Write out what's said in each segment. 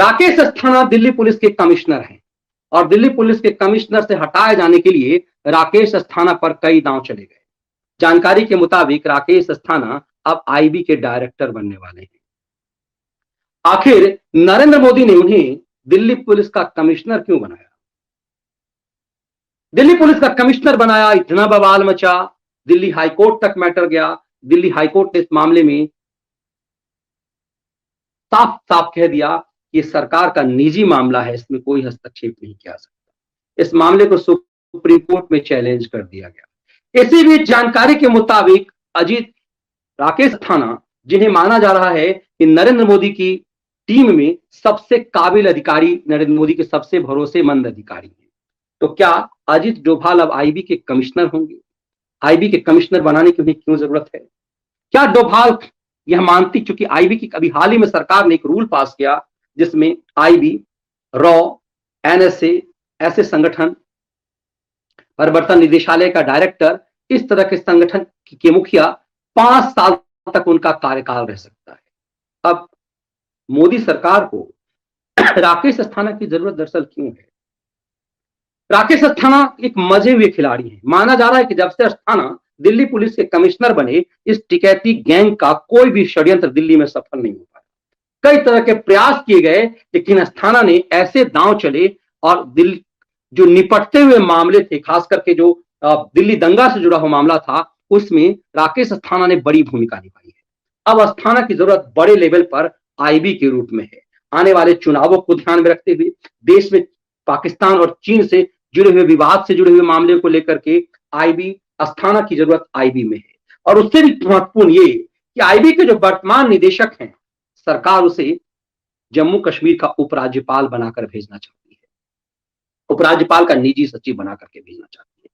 Rakesh Asthana Delhi police के commissioner हैं और दिल्ली पुलिस के कमिश्नर से हटाए जाने के लिए राकेश अस्थाना पर कई दांव चले गए। जानकारी के मुताबिक राकेश अस्थाना अब आईबी के डायरेक्टर बनने वाले हैं। आखिर नरेंद्र मोदी ने उन्हें दिल्ली पुलिस का कमिश्नर क्यों बनाया? दिल्ली पुलिस का कमिश्नर बनाया, इतना बवाल मचा, दिल्ली हाईकोर्ट तक मैटर गया। दिल्ली हाईकोर्ट ने इस मामले में साफ साफ कह दिया कि ये सरकार का निजी मामला है, इसमें कोई हस्तक्षेप नहीं किया सकता। इस मामले को सुप्रीम कोर्ट में चैलेंज कर दिया गया। इसी बीच जानकारी के मुताबिक राकेश अस्थाना, जिन्हें माना जा रहा है कि नरेंद्र मोदी की टीम में सबसे काबिल अधिकारी, नरेंद्र मोदी के सबसे भरोसेमंद अधिकारी हैं, तो क्या अजित डोभाल अब आईबी के कमिश्नर होंगे? आईबी के कमिश्नर बनाने की उन्हें क्यों जरूरत है? क्या डोभाल यह मानती, चूंकि आईबी की अभी हाल ही में सरकार ने एक रूल पास किया जिसमें आईबी, रॉ, एनएसए, ऐसे संगठन, प्रवर्तन निदेशालय का डायरेक्टर, इस तरह के संगठन के मुखिया 5 साल तक उनका कार्यकाल रह सकता है। अब मोदी सरकार को राकेश अस्थाना की जरूरत दरअसल क्यों है? राकेश अस्थाना एक मजे हुए खिलाड़ी हैं। माना जा रहा है कि जब से अस्थाना दिल्ली पुलिस के कमिश्नर बने, इस टिकैती गैंग का कोई भी षड्यंत्र दिल्ली में सफल नहीं हो पाया। कई तरह के प्रयास किए गए, लेकिन अस्थाना ने ऐसे दांव चले और दिल्ली जो निपटते हुए मामले थे, खास करके जो दिल्ली दंगा से जुड़ा हुआ मामला था, उसमें राकेश अस्थाना ने बड़ी भूमिका निभाई है। अब अस्थाना की जरूरत बड़े लेवल पर आईबी के रूप में है। आने वाले चुनावों को ध्यान में रखते हुए देश में पाकिस्तान और चीन से जुड़े हुए विवाद से जुड़े हुए मामले को लेकर के आईबी, अस्थाना की जरूरत आईबी में है। और उससे भी महत्वपूर्ण ये कि आईबी के जो वर्तमान निदेशक हैं, सरकार उसे जम्मू कश्मीर का उपराज्यपाल बनाकर भेजना चाहती है, उपराज्यपाल का निजी सचिव बना करके भेजना चाहती है।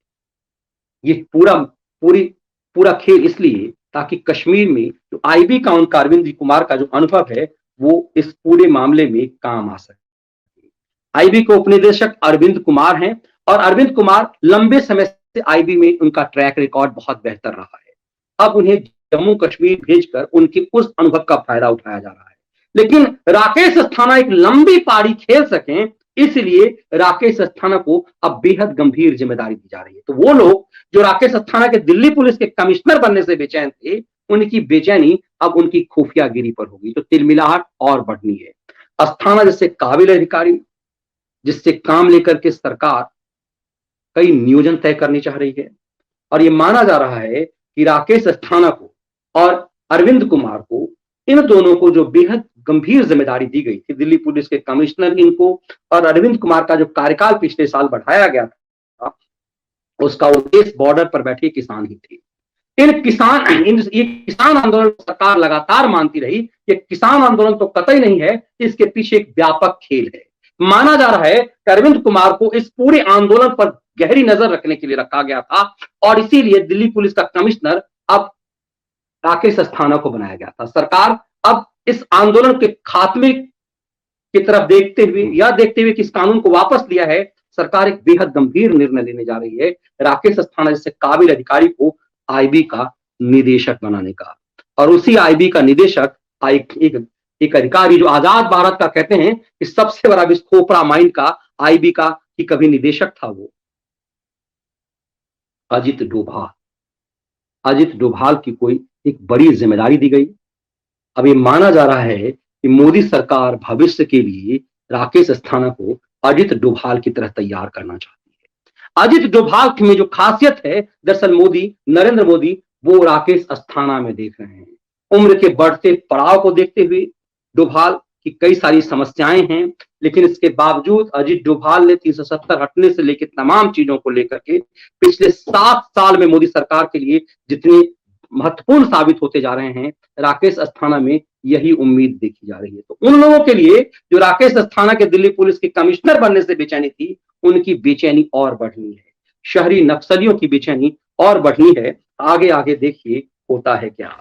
ये पूरा खेल इसलिए ताकि कश्मीर में जो आईबी का, उनका अरविंद कुमार का जो अनुभव है, वो इस पूरे मामले में काम आ सके। आईबी के उपनिदेशक अरविंद कुमार हैं और अरविंद कुमार लंबे समय से आईबी में उनका ट्रैक रिकॉर्ड बहुत बेहतर रहा है। अब उन्हें जम्मू कश्मीर भेजकर उनके उस अनुभव का फायदा उठाया जा रहा है। लेकिन राकेश अस्थाना एक लंबी पारी खेल सकें, इसलिए राकेश अस्थाना को अब बेहद गंभीर जिम्मेदारी दी जा रही है। तो वो लोग जो राकेश अस्थाना के दिल्ली पुलिस के कमिश्नर बनने से बेचैन थे, उनकी बेचैनी अब उनकी खुफियागिरी पर होगी, तो तिलमिलाहट और बढ़नी है। अस्थाना जैसे काबिल अधिकारी, जिससे काम लेकर के सरकार कई नियोजन तय करनी चाह रही है, और ये माना जा रहा है कि राकेश अस्थाना को और अरविंद कुमार को, इन दोनों को जो बेहद गंभीर जिम्मेदारी दी गई थी, दिल्ली पुलिस के कमिश्नर इनको, और अरविंद कुमार का जो कार्यकाल पिछले साल बढ़ाया गया था, उसका उद्देश्य बॉर्डर पर बैठे किसान ही थे। ये किसान आंदोलन सरकार लगातार मानती रही कि किसान आंदोलन तो कतई नहीं है, इसके पीछे एक व्यापक खेल है। माना जा रहा है कि अरविंद कुमार को इस पूरे आंदोलन पर गहरी नजर रखने के लिए रखा गया था, और इसीलिए दिल्ली पुलिस का कमिश्नर अब राकेश अस्थाना को बनाया गया था। सरकार अब इस आंदोलन के खात्मे की तरफ देखते हुए कि इस कानून को वापस लिया है, सरकार एक बेहद गंभीर निर्णय लेने जा रही है, राकेश अस्थाना जैसे काबिल अधिकारी को आईबी का निदेशक बनाने का। और उसी आईबी का निदेशक एक अधिकारी जो आजाद भारत का कहते हैं कि सबसे बड़ा खोपड़ा माइंड का आईबी का कि कभी निदेशक था, वो अजित डोभाल की कोई एक बड़ी जिम्मेदारी दी गई। अब ये माना जा रहा है कि मोदी सरकार भविष्य के लिए राकेश अस्थाना को अजित डोभाल की तरह तैयार करना चाहती है। अजित डोभाल में जो खासियत है, दरअसल नरेंद्र मोदी वो राकेश अस्थाना में देख रहे हैं। उम्र के बढ़ते पड़ाव को देखते हुए डोभाल की कई सारी समस्याएं हैं, लेकिन इसके बावजूद अजित डोभाल ने 370 हटने से लेकर तमाम चीजों को लेकर के पिछले 7 साल में मोदी सरकार के लिए जितने महत्वपूर्ण साबित होते जा रहे हैं, राकेश अस्थाना में यही उम्मीद देखी जा रही है। तो उन लोगों के लिए जो राकेश अस्थाना के दिल्ली पुलिस के कमिश्नर बनने से बेचैनी थी, उनकी बेचैनी और बढ़नी है। शहरी नक्सलियों की बेचैनी और बढ़नी है। आगे आगे देखिए होता है क्या।